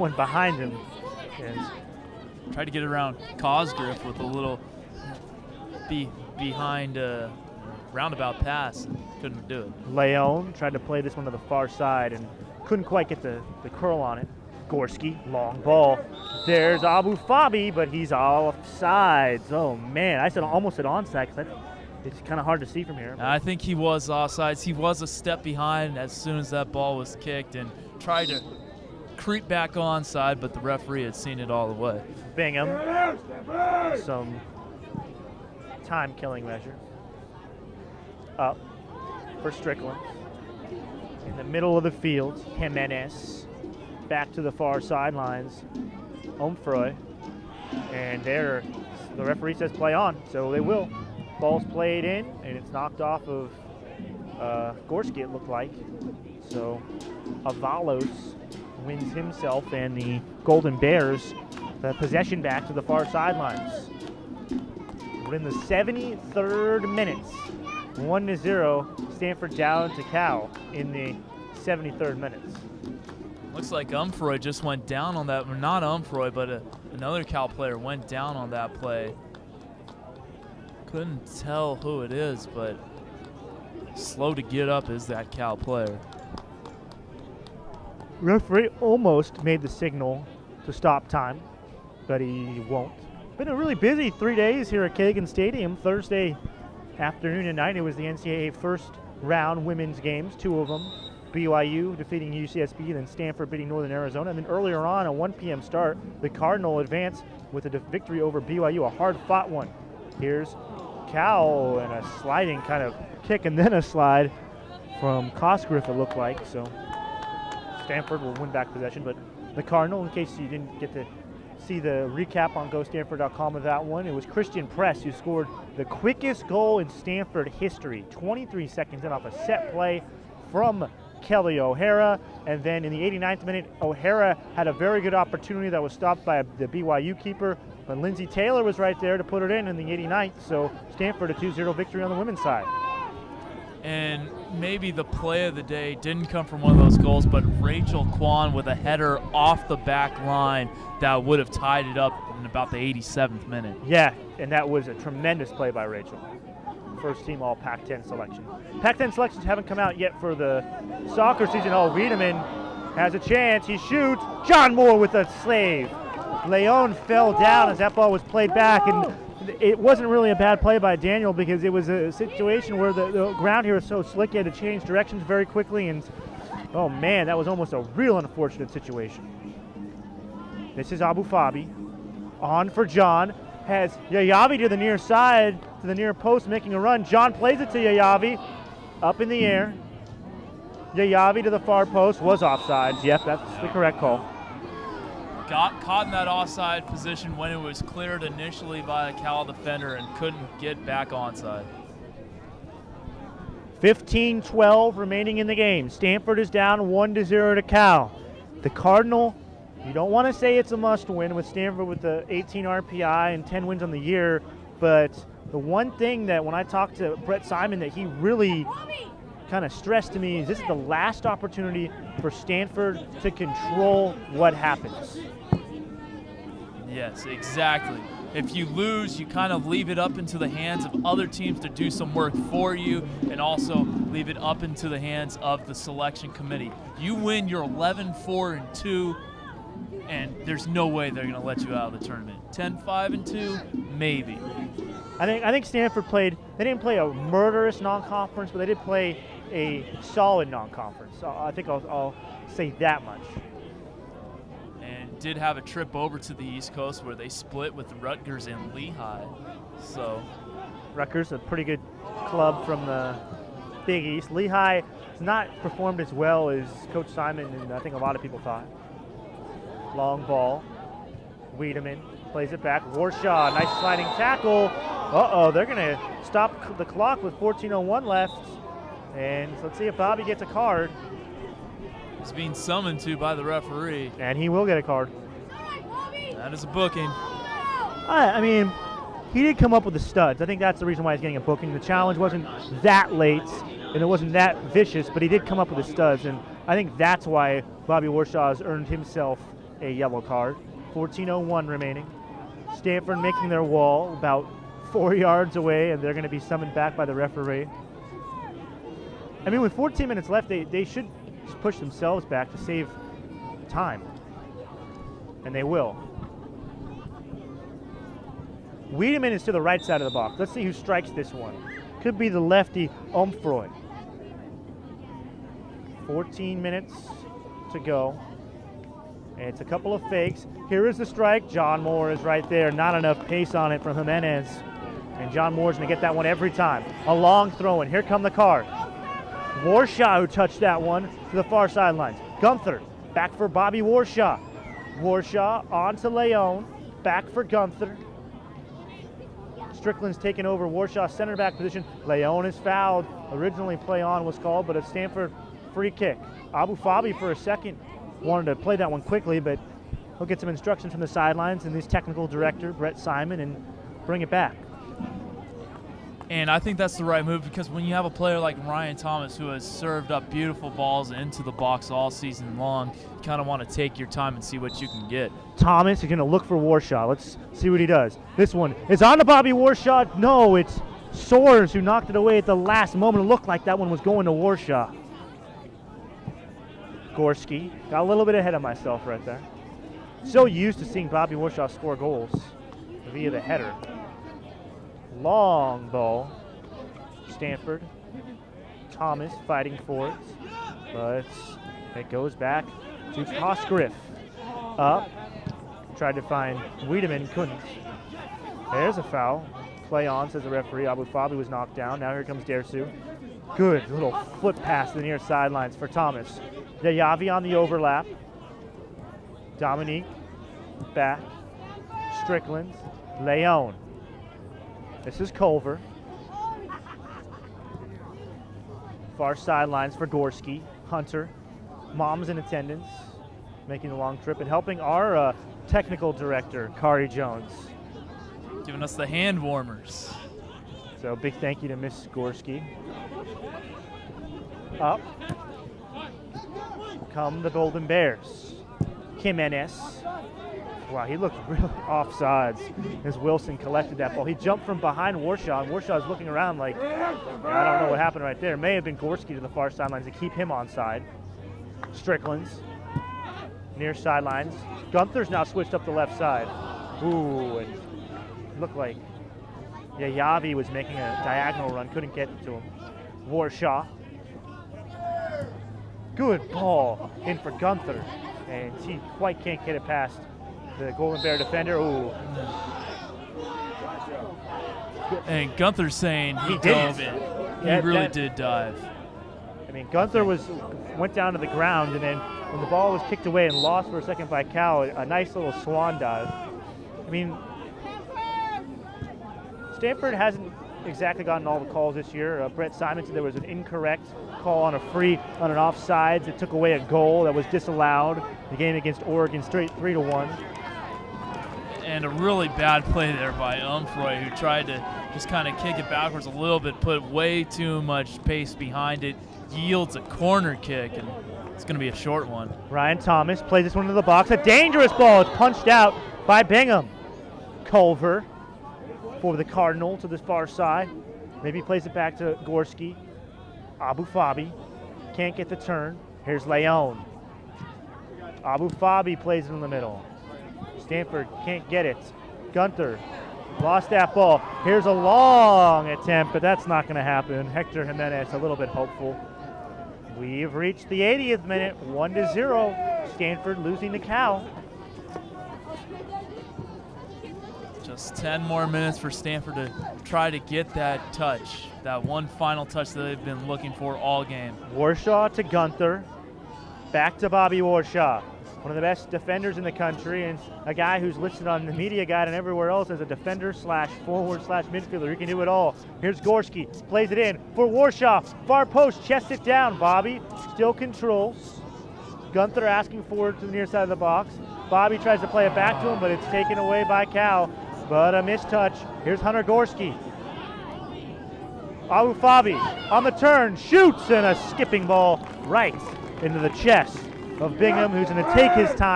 One behind him. And tried to get around Cosgriff with a little behind roundabout pass. Couldn't do it. Leon tried to play this one to the far side and couldn't quite get the curl on it. Gorski, long ball. There's Abu Fabi, but he's offsides. Oh, man. I almost said onside because it's kind of hard to see from here. I think he was offsides. He was a step behind as soon as that ball was kicked and tried to creep back onside, but the referee had seen it all the way. Bingham. Some time-killing measure. Up for Strickland. In the middle of the field, Jimenez. Back to the far sidelines. Omfroy. And there, the referee says play on, so they will. Ball's played in, and it's knocked off of Gorski, it looked like. So Avalos wins himself and the Golden Bears the possession back to the far sidelines. We're in the 73rd minute. 1-0, Stanford down to Cal in the 73rd minute. Looks like Umfroy just went down on that. Not Umfroy, but another Cal player went down on that play. Couldn't tell who it is, but slow to get up is that Cal player. Referee almost made the signal to stop time, but he won't. Been a really busy 3 days here at Kagan Stadium. Thursday afternoon and night, it was the NCAA first round women's games, 2 of them. BYU defeating UCSB, then Stanford beating Northern Arizona. And then earlier on, a 1 p.m. start, the Cardinal advanced with a victory over BYU, a hard-fought one. Here's Cal and a sliding kind of kick and then a slide from Cosgriff, it looked like. So Stanford will win back possession, but the Cardinal, in case you didn't get to see the recap on GoStanford.com of that one, it was Christian Press who scored the quickest goal in Stanford history, 23 seconds in off a set play from Kelly O'Hara, and then in the 89th minute, O'Hara had a very good opportunity that was stopped by the BYU keeper, but Lindsey Taylor was right there to put it in the 89th, so Stanford a 2-0 victory on the women's side. And maybe the play of the day didn't come from one of those goals, but Rachel Kwan with a header off the back line that would have tied it up in about the 87th minute. Yeah, and that was a tremendous play by Rachel. First team all Pac-10 selection. Pac-10 selections haven't come out yet for the soccer season. Oh, Wiedemann has a chance. He shoots. John Moore with a save. Leon fell down as that ball was played back, and it wasn't really a bad play by Daniel because it was a situation where the ground here was so slick, he had to change directions very quickly, and oh man, that was almost a real unfortunate situation. This is Abu Fabi. On for John. Has Yayavi to the near side, to the near post, making a run. John plays it to Yayavi. Up in the air. Yayavi to the far post. Was offsides. Yep, that's the correct call. Got caught in that offside position when it was cleared initially by a Cal defender and couldn't get back onside. 15-12 remaining in the game. Stanford is down 1-0 to Cal. The Cardinal, you don't want to say it's a must-win with Stanford with the 18 RPI and 10 wins on the year, but the one thing that when I talked to Brett Simon that he really kind of stressed to me is this is the last opportunity for Stanford to control what happens. Yes, exactly. If you lose, you kind of leave it up into the hands of other teams to do some work for you and also leave it up into the hands of the selection committee. You win, you're 11-4-2, and there's no way they're going to let you out of the tournament. 10-5-2, maybe. I think Stanford played, they didn't play a murderous non-conference, but they did play a solid non-conference. So I think I'll say that much. And did have a trip over to the East Coast where they split with Rutgers and Lehigh. So Rutgers, a pretty good club from the Big East. Lehigh has not performed as well as Coach Simon and I think a lot of people thought. Long ball. Wiedemann plays it back. Warshaw, nice sliding tackle. Uh-oh, they're going to stop the clock with 14:01 left. And let's see if Bobby gets a card. He's being summoned to by the referee. And he will get a card. That is a booking. I mean, he did come up with the studs. I think that's the reason why he's getting a booking. The challenge wasn't that late, and it wasn't that vicious, but he did come up with the studs. And I think that's why Bobby Warshaw has earned himself a yellow card. 14:01 remaining. Stanford making their wall about 4 yards away, and they're going to be summoned back by the referee. I mean, with 14 minutes left, they should just push themselves back to save time. And they will. Wiedemann is to the right side of the box. Let's see who strikes this one. Could be the lefty Umfroy. 14 minutes to go. And it's a couple of fakes. Here is the strike. John Moore is right there. Not enough pace on it from Jimenez. And John Moore's going to get that one every time. A long throw, and here come the car. Warshaw, who touched that one to the far sidelines. Gunther, back for Bobby Warshaw. Warshaw on to Leone, back for Gunther. Strickland's taken over Warshaw's center back position. Leone is fouled. Originally play on was called, but a Stanford free kick. Abu Fabi for a second wanted to play that one quickly, but he'll get some instructions from the sidelines and his technical director, Brett Simon, and bring it back. And I think that's the right move, because when you have a player like Ryan Thomas who has served up beautiful balls into the box all season long, you kind of want to take your time and see what you can get. Thomas is going to look for Warshaw. Let's see what he does. This one is on to Bobby Warshaw. No, it's Soares who knocked it away at the last moment. It looked like that one was going to Warshaw. Gorski, got a little bit ahead of myself right there. So used to seeing Bobby Warshaw score goals via the header. Long ball. Stanford. Thomas fighting for it. But it goes back to Cosgriff. Up. Tried to find Wiedemann, couldn't. There's a foul. Play on, says the referee. Abu Fabi was knocked down. Now here comes Dersu. Good little foot pass to the near sidelines for Thomas. Yavi on the overlap. Dominique. Back. Strickland. Leone. This is Culver. Far sidelines for Gorski. Hunter. Mom's in attendance, making the long trip and helping our technical director, Kari Jones. Giving us the hand warmers. So big thank you to Miss Gorski. Up come the Golden Bears. Jimenez. Wow, he looked really offsides as Wilson collected that ball. He jumped from behind Warshaw, and Warshaw's looking around like, I don't know what happened right there. May have been Gorski to the far sidelines to keep him onside. Strickland's near sidelines. Gunther's now switched up the left side. Ooh, it looked like Yavi was making a diagonal run, couldn't get to him. Warshaw. Good ball in for Gunther, and he quite can't get it past the Golden Bear defender. Ooh. And Gunther's saying he dove in. He really did dive. I mean, Gunther went down to the ground, and then when the ball was kicked away and lost for a second by Cal, a nice little swan dive. I mean, Stanford hasn't exactly gotten all the calls this year. Brett Simon said there was an incorrect call on a free on an offsides. It took away a goal that was disallowed. The game against Oregon straight 3-1. And a really bad play there by Umfroy, who tried to just kind of kick it backwards a little bit, put way too much pace behind it, yields a corner kick, and it's going to be a short one. Ryan Thomas plays this one into the box. A dangerous ball is punched out by Bingham. Culver for the Cardinal to the far side. Maybe plays it back to Gorski. Abu Fabi can't get the turn. Here's Leone. Abu Fabi plays it in the middle. Stanford can't get it. Gunther lost that ball. Here's a long attempt, but that's not going to happen. Hector Jimenez a little bit hopeful. We've reached the 80th minute, 1-0. Stanford losing to Cal. Just 10 more minutes for Stanford to try to get that touch, that one final touch that they've been looking for all game. Warshaw to Gunther. Back to Bobby Warshaw. One of the best defenders in the country, and a guy who's listed on the media guide and everywhere else as a defender slash forward slash midfielder. He can do it all. Here's Gorski, plays it in for Warshaw. Far post, chests it down. Bobby still controls. Gunther asking forward to the near side of the box. Bobby tries to play it back to him, but it's taken away by Cal. But a missed touch. Here's Hunter Gorski. Abu Fabi on the turn, shoots, and a skipping ball right into the chest of Bingham, who's going to take his time.